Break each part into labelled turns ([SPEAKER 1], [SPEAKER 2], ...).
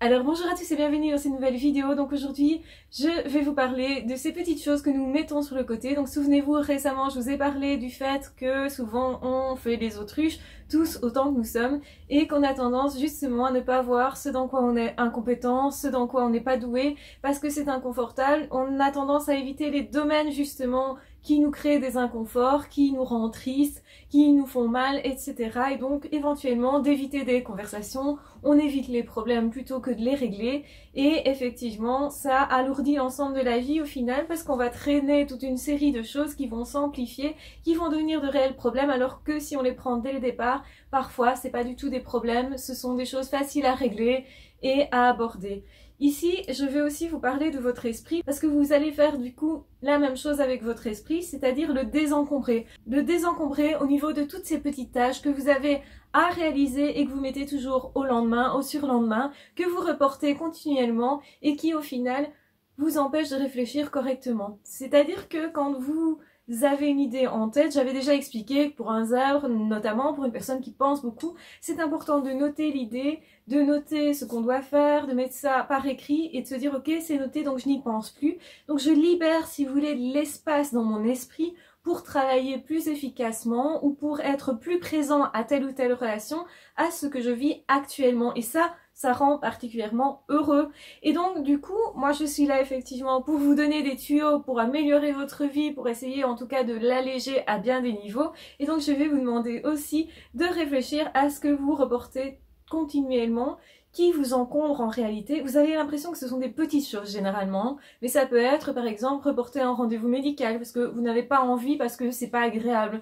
[SPEAKER 1] Alors bonjour à tous et bienvenue dans cette nouvelle vidéo. Donc aujourd'hui je vais vous parler de ces petites choses que nous mettons sur le côté. Donc souvenez-vous, récemment je vous ai parlé du fait que souvent on fait les autruches, tous autant que nous sommes, et qu'on a tendance justement à ne pas voir ce dans quoi on est incompétent, ce dans quoi on n'est pas doué, parce que c'est inconfortable. On a tendance à éviter les domaines justement qui nous créent des inconforts, qui nous rendent tristes, qui nous font mal, etc. Et donc éventuellement d'éviter des conversations, on évite les problèmes plutôt que de les régler, et effectivement ça alourdit l'ensemble de la vie au final, parce qu'on va traîner toute une série de choses qui vont s'amplifier, qui vont devenir de réels problèmes, alors que si on les prend dès le départ, parfois c'est pas du tout des problèmes, ce sont des choses faciles à régler et à aborder. Ici, je vais aussi vous parler de votre esprit, parce que vous allez faire du coup la même chose avec votre esprit, c'est-à-dire le désencombrer. Le désencombrer au niveau de toutes ces petites tâches que vous avez à réaliser et que vous mettez toujours au lendemain, au surlendemain, que vous reportez continuellement et qui au final vous empêchent de réfléchir correctement. C'est-à-dire que quand vous avez une idée en tête, j'avais déjà expliqué que pour un zèbre, notamment pour une personne qui pense beaucoup, c'est important de noter l'idée, de noter ce qu'on doit faire, de mettre ça par écrit et de se dire ok, c'est noté donc je n'y pense plus. Donc je libère, si vous voulez, de l'espace dans mon esprit pour travailler plus efficacement ou pour être plus présent à telle ou telle relation, à ce que je vis actuellement. Et ça rend particulièrement heureux. Et donc du coup, moi je suis là effectivement pour vous donner des tuyaux pour améliorer votre vie, pour essayer en tout cas de l'alléger à bien des niveaux. Et donc je vais vous demander aussi de réfléchir à ce que vous reportez continuellement, qui vous encombre en réalité. Vous avez l'impression que ce sont des petites choses généralement, mais ça peut être par exemple reporter un rendez-vous médical parce que vous n'avez pas envie, parce que c'est pas agréable,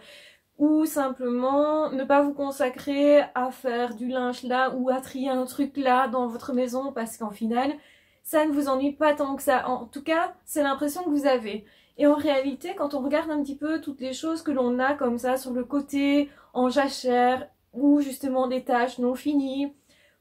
[SPEAKER 1] ou simplement ne pas vous consacrer à faire du linge là ou à trier un truc là dans votre maison parce qu'en final ça ne vous ennuie pas tant que ça. En tout cas, c'est l'impression que vous avez. Et en réalité, quand on regarde un petit peu toutes les choses que l'on a comme ça sur le côté, en jachère, ou justement des tâches non finies,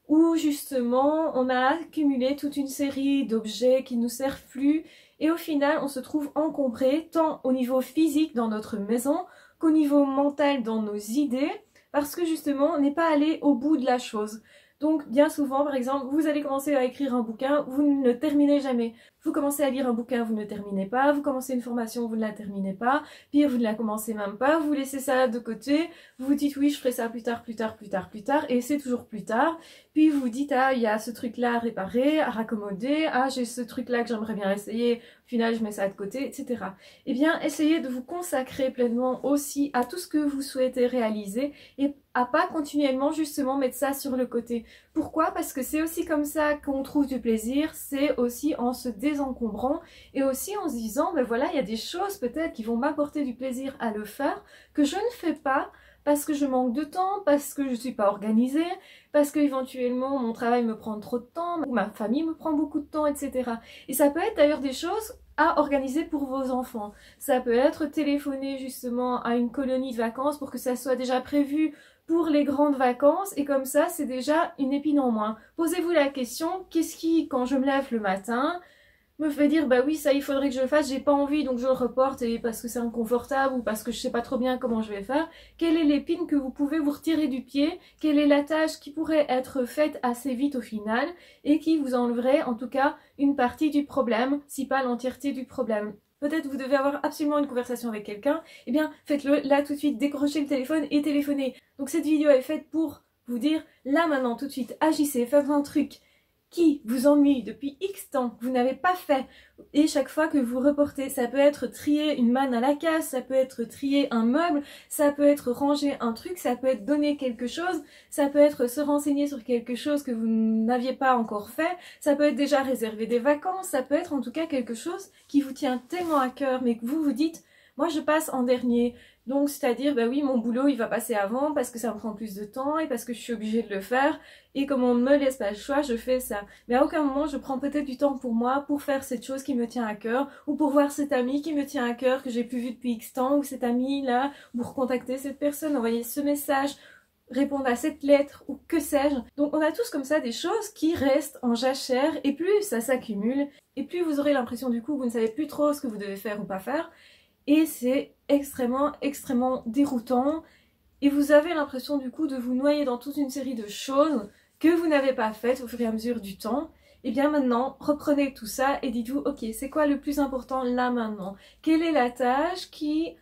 [SPEAKER 1] où justement on a accumulé toute une série d'objets qui ne nous servent plus, et au final on se trouve encombré tant au niveau physique dans notre maison qu'au niveau mental dans nos idées, parce que justement on n'est pas allé au bout de la chose. Donc bien souvent, par exemple, vous allez commencer à écrire un bouquin, vous ne le terminez jamais. Vous commencez à lire un bouquin, vous ne le terminez pas. Vous commencez une formation, vous ne la terminez pas. Pire, vous ne la commencez même pas. Vous laissez ça de côté. Vous vous dites oui, je ferai ça plus tard, plus tard, plus tard, plus tard. Et c'est toujours plus tard. Puis vous vous dites ah, il y a ce truc-là à réparer, à raccommoder. Ah, j'ai ce truc-là que j'aimerais bien essayer. Au final, je mets ça de côté, etc. Eh bien, essayez de vous consacrer pleinement aussi à tout ce que vous souhaitez réaliser et à pas continuellement justement mettre ça sur le côté. Pourquoi? Parce que c'est aussi comme ça qu'on trouve du plaisir, c'est aussi en se désencombrant et aussi en se disant, ben voilà, il y a des choses peut-être qui vont m'apporter du plaisir à le faire, que je ne fais pas parce que je manque de temps, parce que je ne suis pas organisée, parce que éventuellement mon travail me prend trop de temps, ou ma famille me prend beaucoup de temps, etc. Et ça peut être d'ailleurs des choses à organiser pour vos enfants. Ça peut être téléphoner justement à une colonie de vacances pour que ça soit déjà prévu pour les grandes vacances, et comme ça c'est déjà une épine en moins. Posez-vous la question, qu'est-ce qui, quand je me lève le matin, me fait dire bah oui ça il faudrait que je le fasse, j'ai pas envie donc je le reporte et parce que c'est inconfortable ou parce que je sais pas trop bien comment je vais faire. Quelle est l'épine que vous pouvez vous retirer du pied? Quelle est la tâche qui pourrait être faite assez vite au final et qui vous enlèverait en tout cas une partie du problème, si pas l'entièreté du problème? Peut-être vous devez avoir absolument une conversation avec quelqu'un, eh bien faites-le là tout de suite, décrochez le téléphone et téléphonez. Donc cette vidéo est faite pour vous dire là maintenant tout de suite, agissez, faites un truc qui vous ennuie depuis X temps, que vous n'avez pas fait, et chaque fois que vous reportez, ça peut être trier une manne à la casse, ça peut être trier un meuble, ça peut être ranger un truc, ça peut être donner quelque chose, ça peut être se renseigner sur quelque chose que vous n'aviez pas encore fait, ça peut être déjà réserver des vacances, ça peut être en tout cas quelque chose qui vous tient tellement à cœur, mais que vous vous dites moi je passe en dernier, donc c'est-à-dire bah oui mon boulot il va passer avant parce que ça me prend plus de temps et parce que je suis obligée de le faire et comme on ne me laisse pas le choix je fais ça. Mais à aucun moment je prends peut-être du temps pour moi pour faire cette chose qui me tient à cœur ou pour voir cet ami qui me tient à cœur que j'ai plus vu depuis X temps ou cet ami là, ou pour contacter cette personne, envoyer ce message, répondre à cette lettre ou que sais-je. Donc on a tous comme ça des choses qui restent en jachère et plus ça s'accumule et plus vous aurez l'impression du coup que vous ne savez plus trop ce que vous devez faire ou pas faire. Et c'est extrêmement déroutant. Et vous avez l'impression du coup de vous noyer dans toute une série de choses que vous n'avez pas faites au fur et à mesure du temps. Et bien maintenant, reprenez tout ça et dites-vous, ok, c'est quoi le plus important là maintenant? Quelle est la tâche qui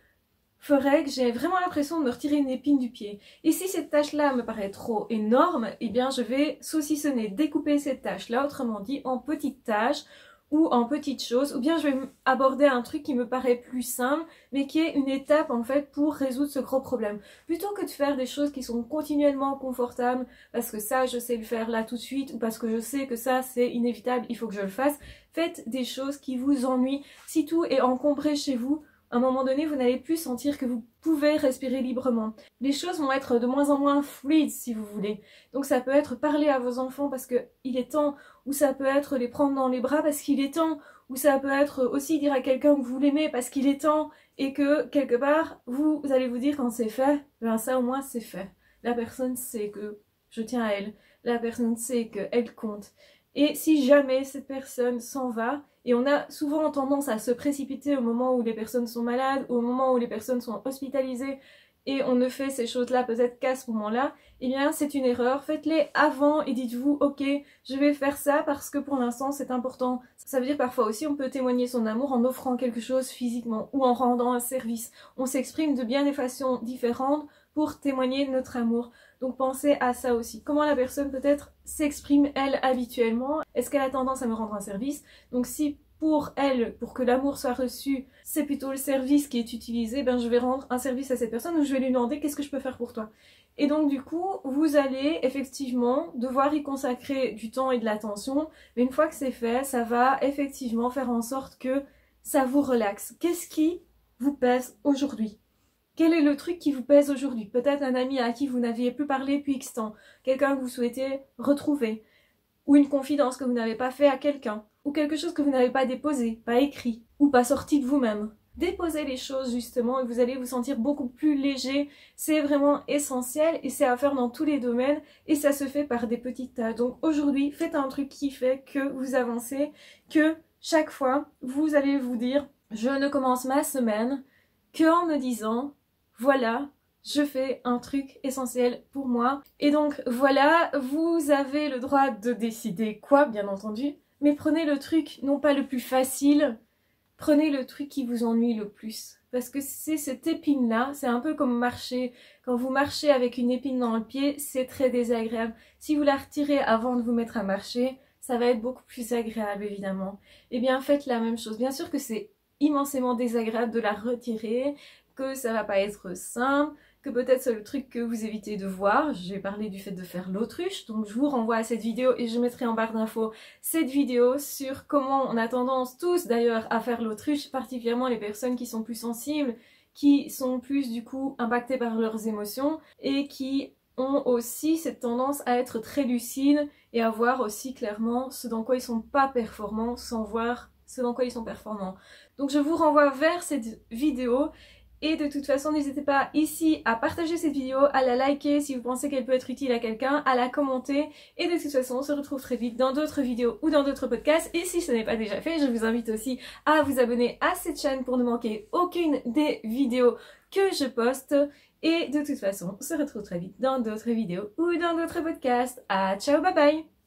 [SPEAKER 1] ferait que j'ai vraiment l'impression de me retirer une épine du pied? Et si cette tâche-là me paraît trop énorme, eh bien je vais saucissonner, découper cette tâche-là, autrement dit, en petites tâches ou en petites choses, ou bien je vais aborder un truc qui me paraît plus simple, mais qui est une étape en fait pour résoudre ce gros problème. Plutôt que de faire des choses qui sont continuellement confortables, parce que ça je sais le faire là tout de suite, ou parce que je sais que ça c'est inévitable, il faut que je le fasse, faites des choses qui vous ennuient. Si tout est encombré chez vous, à un moment donné, vous n'allez plus sentir que vous pouvez respirer librement. Les choses vont être de moins en moins fluides, si vous voulez. Donc ça peut être parler à vos enfants parce qu'il est temps, ou ça peut être les prendre dans les bras parce qu'il est temps, ou ça peut être aussi dire à quelqu'un que vous l'aimez parce qu'il est temps, et que quelque part, vous allez vous dire quand c'est fait, ben ça au moins c'est fait. La personne sait que je tiens à elle, la personne sait qu'elle compte. Et si jamais cette personne s'en va, et on a souvent tendance à se précipiter au moment où les personnes sont malades, ou au moment où les personnes sont hospitalisées, et on ne fait ces choses-là peut-être qu'à ce moment-là, eh bien c'est une erreur. Faites-les avant et dites-vous, ok, je vais faire ça parce que pour l'instant c'est important. Ça veut dire parfois aussi on peut témoigner son amour en offrant quelque chose physiquement, ou en rendant un service. On s'exprime de bien des façons différentes pour témoigner notre amour. Donc pensez à ça aussi. Comment la personne peut-être s'exprime elle habituellement? Est-ce qu'elle a tendance à me rendre un service? Donc si pour elle, pour que l'amour soit reçu, c'est plutôt le service qui est utilisé, ben je vais rendre un service à cette personne, ou je vais lui demander qu'est-ce que je peux faire pour toi. Et donc du coup, vous allez effectivement devoir y consacrer du temps et de l'attention, mais une fois que c'est fait, ça va effectivement faire en sorte que ça vous relaxe. Qu'est-ce qui vous pèse aujourd'hui? Quel est le truc qui vous pèse aujourd'hui? Peut-être un ami à qui vous n'aviez plus parlé depuis X temps, quelqu'un que vous souhaitez retrouver, ou une confidence que vous n'avez pas fait à quelqu'un, ou quelque chose que vous n'avez pas déposé, pas écrit, ou pas sorti de vous-même. Déposez les choses justement et vous allez vous sentir beaucoup plus léger. C'est vraiment essentiel et c'est à faire dans tous les domaines et ça se fait par des petites tâches. Donc aujourd'hui, faites un truc qui fait que vous avancez, que chaque fois, vous allez vous dire « Je ne commence ma semaine qu'en me disant « Voilà ». Je fais un truc essentiel pour moi. Et donc voilà, vous avez le droit de décider quoi, bien entendu. Mais prenez le truc, non pas le plus facile, prenez le truc qui vous ennuie le plus. Parce que c'est cette épine-là, c'est un peu comme marcher. Quand vous marchez avec une épine dans le pied, c'est très désagréable. Si vous la retirez avant de vous mettre à marcher, ça va être beaucoup plus agréable, évidemment. Eh bien, faites la même chose. Bien sûr que c'est immensément désagréable de la retirer, que ça va pas être simple, que peut-être c'est le truc que vous évitez de voir. J'ai parlé du fait de faire l'autruche, donc je vous renvoie à cette vidéo et je mettrai en barre d'infos cette vidéo sur comment on a tendance tous d'ailleurs à faire l'autruche, particulièrement les personnes qui sont plus sensibles, qui sont plus du coup impactées par leurs émotions et qui ont aussi cette tendance à être très lucides et à voir aussi clairement ce dans quoi ils sont pas performants sans voir ce dans quoi ils sont performants. Donc je vous renvoie vers cette vidéo. Et de toute façon, n'hésitez pas ici à partager cette vidéo, à la liker si vous pensez qu'elle peut être utile à quelqu'un, à la commenter. Et de toute façon, on se retrouve très vite dans d'autres vidéos ou dans d'autres podcasts. Et si ce n'est pas déjà fait, je vous invite aussi à vous abonner à cette chaîne pour ne manquer aucune des vidéos que je poste. Et de toute façon, on se retrouve très vite dans d'autres vidéos ou dans d'autres podcasts. Ciao, bye bye!